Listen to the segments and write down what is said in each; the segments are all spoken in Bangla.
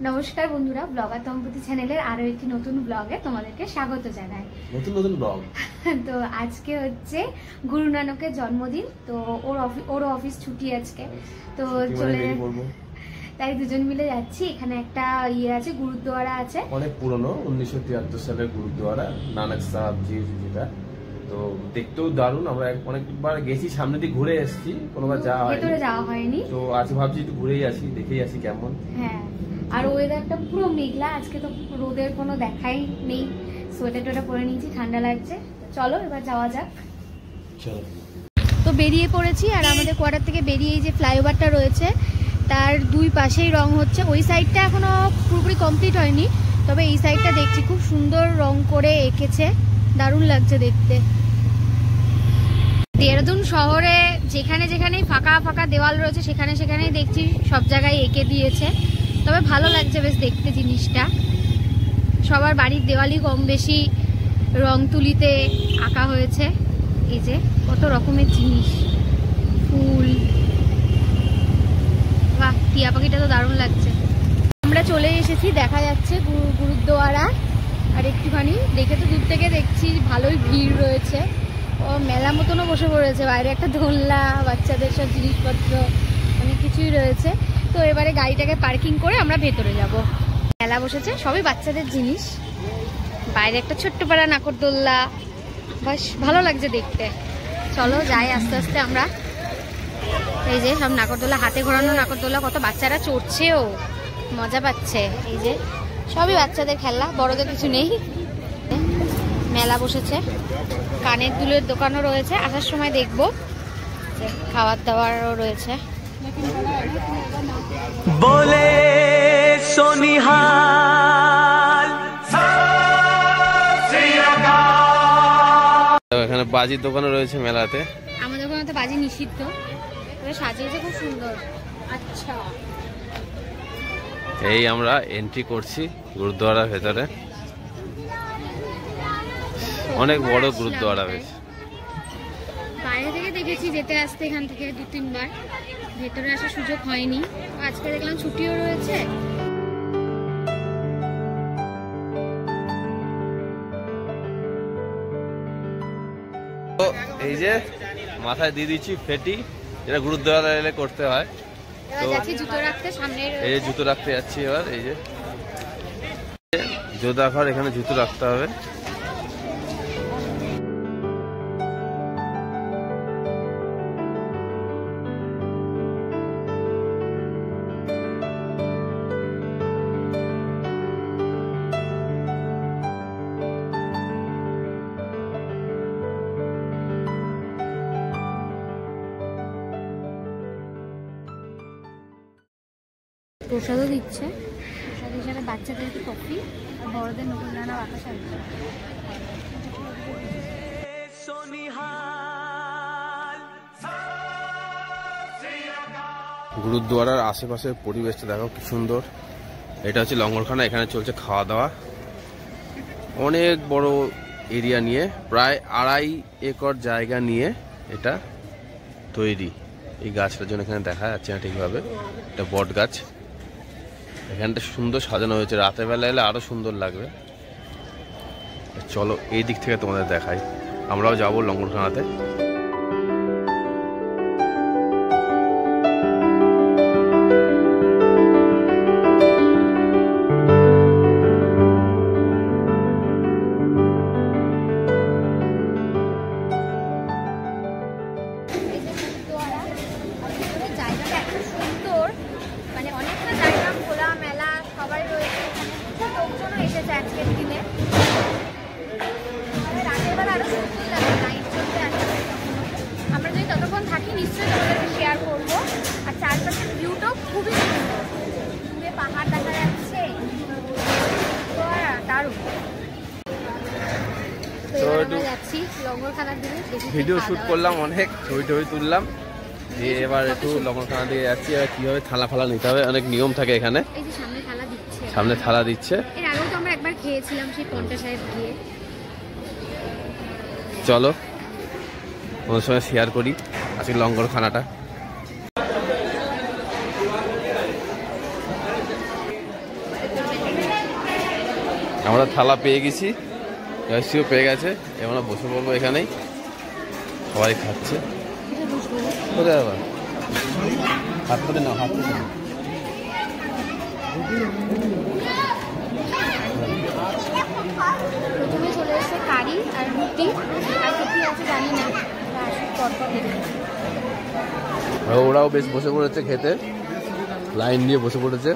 নমস্কার বন্ধুরা, ব্লগার দম্পতি চ্যানেলের আরো একটি নতুন ব্লগে তোমাদেরকে স্বাগত জানাই। নতুন ব্লগ। তো আজকে হচ্ছে গুরু নানকের জন্মদিন, তো ওর অফিস ছুটি আজকে, তো চলে তাই দুজন মিলে যাচ্ছি। এখানে একটা আছে, গুরুদ্বারা আছে, অনেক পুরনো 1973 সালের গুরুদ্বারা, নানক সাহেবজি যেটা। তো দেখতেও দারুণ। আমরা অনেকবার গেছি, সামনে দিয়ে ঘুরে এসেছি, কোনোবার যাওয়া হয়নি। তো আজ ভাবছি একটু ঘুরেই আসি, দেখেই আসি কেমন। হ্যাঁ, আর ওয়েদারটা পুরো মেঘলা, আজকে তো রোদের কোনো দেখাই নেই। সোয়েটার টোয়েটার পরে নিয়েছি, ঠান্ডা লাগছে। চলো এবার যাওয়া যাক। চলো, তো বেরিয়ে পড়েছি। আর আমাদের কোয়ার্টার থেকে বেরিয়ে এই যে ফ্লাইওভারটা রয়েছে, তার দুই পাশেই রং হচ্ছে। ওই সাইডটা এখনো পুরোপুরি কমপ্লিট হয়নি, তবে এই সাইডটা দেখছি খুব সুন্দর রং করে এঁকেছে, দারুণ লাগছে দেখতে। দেহরাদুন শহরে যেখানে যেখানেই ফাঁকা ফাঁকা দেওয়াল রয়েছে, সেখানে সেখানেই দেখছি সব জায়গায় এঁকে দিয়েছে। তবে ভালো লাগছে বেশ দেখতে জিনিসটা। সবার বাড়ির দেওয়ালই কম বেশি রং তুলিতে আঁকা হয়েছে। এই যে কত রকমের জিনিস, ফুল, বাহ, টিয়া পাখিটা তো দারুণ লাগছে। আমরা চলে এসেছি, দেখা যাচ্ছে গুরুদ্বারা। আর একটুখানি দেখে তো দূর থেকে দেখছি ভালোই ভিড় রয়েছে। ও মেলা মতনও বসে পড়েছে, বাইরে একটা দোলনা, বাচ্চাদের সব জিনিসপত্র অনেক কিছুই রয়েছে। তো এবারে গাড়িটাকে পার্কিং করে আমরা ভেতরে যাব। মেলা বসেছে, সবই বাচ্চাদের জিনিস। বাইরে একটা ছোট্ট পাড়া নাকরদোল্লা, বেশ ভালো লাগছে দেখতে। চলো যাই আস্তে আস্তে আমরা। এই যে সব নাকরদোল্লা, হাতে ঘোরানো নাকরদোল্লা, কত বাচ্চারা চড়ছেও, মজা পাচ্ছে। এই যে সবই বাচ্চাদের খেলা, বড়দের কিছু নেই। মেলা বসেছে, কানের দুলের দোকানও রয়েছে, আসার সময় দেখবো। খাবার দাবারও রয়েছে। বলে সোনিহাল, এখানে বাজির দোকানও রয়েছে মেলাতে। আমাদের ওখানে তো বাজি নিষিদ্ধ, সাজিয়েছে খুব সুন্দর। আচ্ছা, এই আমরা এন্ট্রি করছি গুরুদ্বারার ভেতরে। অনেক বড় গুরুদ্বারা বেশ। বাইরে থেকে দেখেছি যেতে আসতে, এখান থেকে 2-3 বার, ভেতরে আসার সুযোগ হয়নি। আজকে দেখলাম ছুটিও রয়েছে। তো এই যে মাথায় দিয়ে দিচ্ছি ফেটি, যেটা গুরুদ্বারা এলে করতে হয়। তো জুতো রাখতে সামনে, এই যে জুতো রাখতে যাচ্ছি এবার। এই যে জোদা ঘর, এখানে জুতো রাখতে হবে। প্রসাদও দিচ্ছে, প্রসাদ হিসাবে বাচ্চাদেরকে কফি, আর বড়দের নতুন নানা বাতাসা। গুরুদ্বারার আশেপাশের পরিবেশটা দেখো কি সুন্দর। এটা হচ্ছে লঙ্গরখানা, এখানে চলছে খাওয়া দাওয়া। অনেক বড় এরিয়া নিয়ে, প্রায় 2.5 একর জায়গা নিয়ে এটা তৈরি। এই গাছটার জন্য এখানে দেখা যাচ্ছে না ঠিকভাবে, এটা বট গাছ। এখানটা সুন্দর সাজানো হয়েছে, রাতের বেলা এলে আরো সুন্দর লাগবে। চলো এই দিক থেকে তোমাদের দেখাই, আমরাও যাবো লঙ্গরখানাতে। আমরা যদি ততক্ষণ থাকি নিশ্চয়ই তোমাদেরকে শেয়ার করবো। আর চারপাশের ভিউটাও খুবই সুন্দর, দূরে পাহাড় দেখা যাচ্ছে, দারুণ। যাচ্ছি লঙ্গরখানার দিকে, ভিডিও শুট করলাম, অনেক ছবি টবি তুললাম, দিয়ে এবার একটু লঙ্গরখানা দিয়ে যাচ্ছি। এবার কিভাবে থালা ফালা নিতে হবে, অনেক নিয়ম থাকে এখানে। এই যে সামনে থালা দিচ্ছে, সামনে থালা দিচ্ছে। এর আগেও তো আমরা একবার খেয়েছিলাম সেই পন্টা সাহেব গিয়ে। চলো ওর সঙ্গে শেয়ার করি আজকে লঙ্গরখানাটা। আমরা থালা পেয়ে গেছি, জয়শ্রীও পেয়ে গেছে, আমরা বসে পড়বো এখানেই, সবাই খাচ্ছে। কোথায় আবার হাত করে নাও, হাত করে নাও। প্রথমে চলে এসেছে কারি আর রুটি, আর কি আছে জানি না, ওরাও বেশ বসে পড়েছে খেতে, লাইন দিয়ে বসে পড়েছে।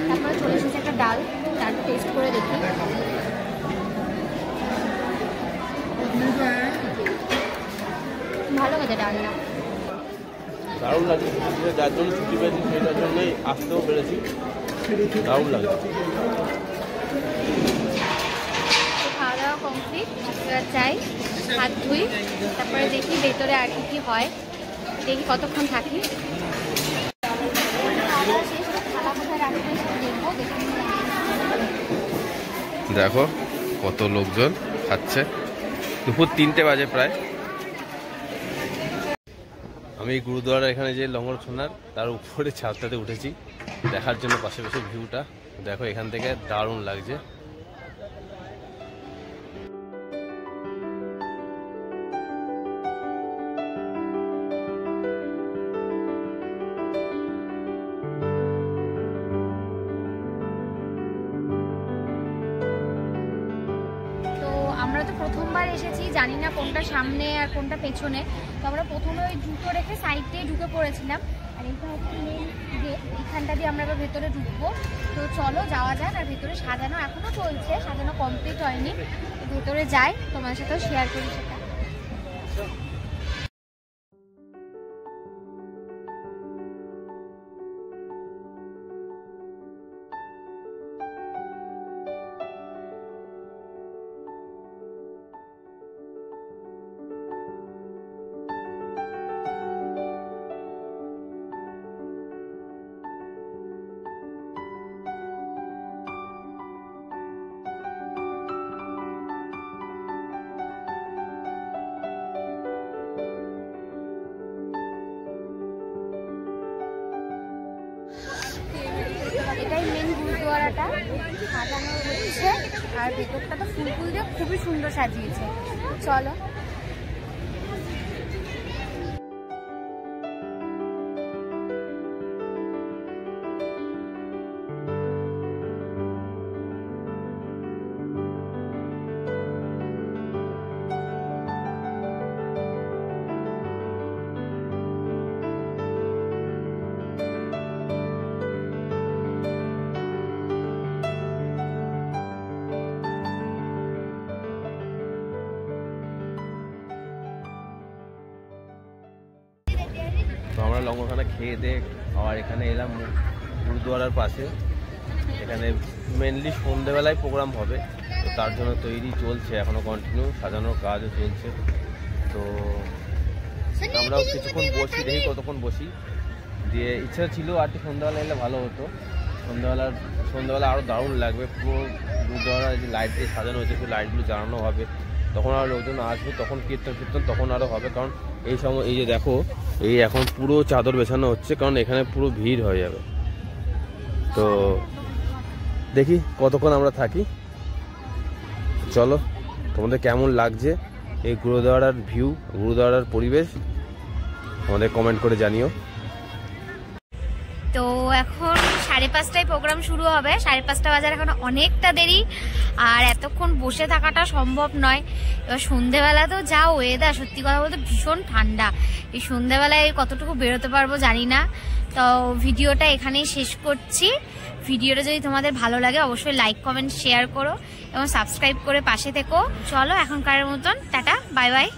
তারপরে চলে এসেছে একটা ডাল, ডালটা টেস্ট করে দেখি। ভালো হয়েছে ডালটা, দারুণ লাগে। যার জন্য ছুটি পেয়েছি সেটার জন্যই আসতেও পেরেছি, দারুণ লাগে। খাওয়া দাওয়া কমপ্লিট, এবার যাই হাত ধুই, তারপরে দেখি ভেতরে আর কি হয়, দেখি কতক্ষণ থাকি। দেখো কত লোকজন খাচ্ছে, দুপুর 3টে বাজে প্রায়। আমি গুরুদুয়ারা এখানে যে লঙ্গরখানার তার উপরে ছাদটাতে উঠেছি দেখার জন্য পাশে পাশে ভিউটা। দেখো এখান থেকে দারুণ লাগছে। আমরা তো প্রথমবার এসেছি, জানি না কোনটা সামনে আর কোনটা পেছনে, তো আমরা প্রথমে ওই জুতো রেখে সাইড দিয়ে ঢুকে পড়েছিলাম। আর এইটা হচ্ছে মেন গেট, এখানটা দিয়ে আমরা ভেতরে ঢুকবো। তো চলো যাওয়া যাক। আর ভেতরে সাজানো এখনও চলছে, সাজানো কমপ্লিট হয়নি। ভেতরে যাই, তোমার সাথেও শেয়ার করি সেটা। এটাই মেন গুরুদুয়ারাটা, সাজানো হচ্ছে। আর ভেতরটা তো ফুল ফুল দিয়ে খুবই সুন্দর সাজিয়েছে। চলো। তো আমরা লঙ্গরখানা খেয়ে দিয়ে আবার এখানে এলাম গুরুদুয়ারার পাশে। এখানে মেনলি সন্ধ্যেবেলায় প্রোগ্রাম হবে, তো তার জন্য তৈরি চলছে, এখনও কন্টিনিউ সাজানোর কাজও চলছে। তো আমরাও কিছুক্ষণ বসি, দেখি কতক্ষণ বসি। দিয়ে ইচ্ছা ছিল আর কি সন্ধ্যাবেলা এলে ভালো হতো, সন্ধ্যাবেলা আরও দারুণ লাগবে। পুরো গুরুদুয়ারা যে লাইট দিয়ে সাজানো হয়েছে, পুরো লাইটগুলো জ্বালানো হবে, তখন আরও লোকজন আসবে, তখন কীর্তন তখন আরও হবে। কারণ এই সময় এই যে দেখো, এই এখন পুরো চাদর বেছানো হচ্ছে, কারণ এখানে পুরো ভিড় হয়ে যাবে। তো দেখি কতক্ষণ আমরা থাকি। চলো, তোমাদের কেমন লাগছে এই গুরুদুয়ারার ভিউ, গুরুদুয়ারার পরিবেশ, আমাদের কমেন্ট করে জানিও। তো এখন 5:30টায় প্রোগ্রাম শুরু হবে। 5:30 বাজার এখন অনেকটা দেরি, আর এতক্ষণ বসে থাকাটা সম্ভব নয়। এবার সন্ধেবেলা তো যা ওয়েদার, সত্যি কথা বলতে ভীষণ ঠান্ডা। এই সন্ধেবেলায় কতটুকু বেরোতে পারবো জানি না। তো ভিডিওটা এখানেই শেষ করছি। ভিডিওটা যদি তোমাদের ভালো লাগে অবশ্যই লাইক কমেন্ট শেয়ার করো এবং সাবস্ক্রাইব করে পাশে থেকো। চলো এখনকার মতন টাটা, বাই বাই।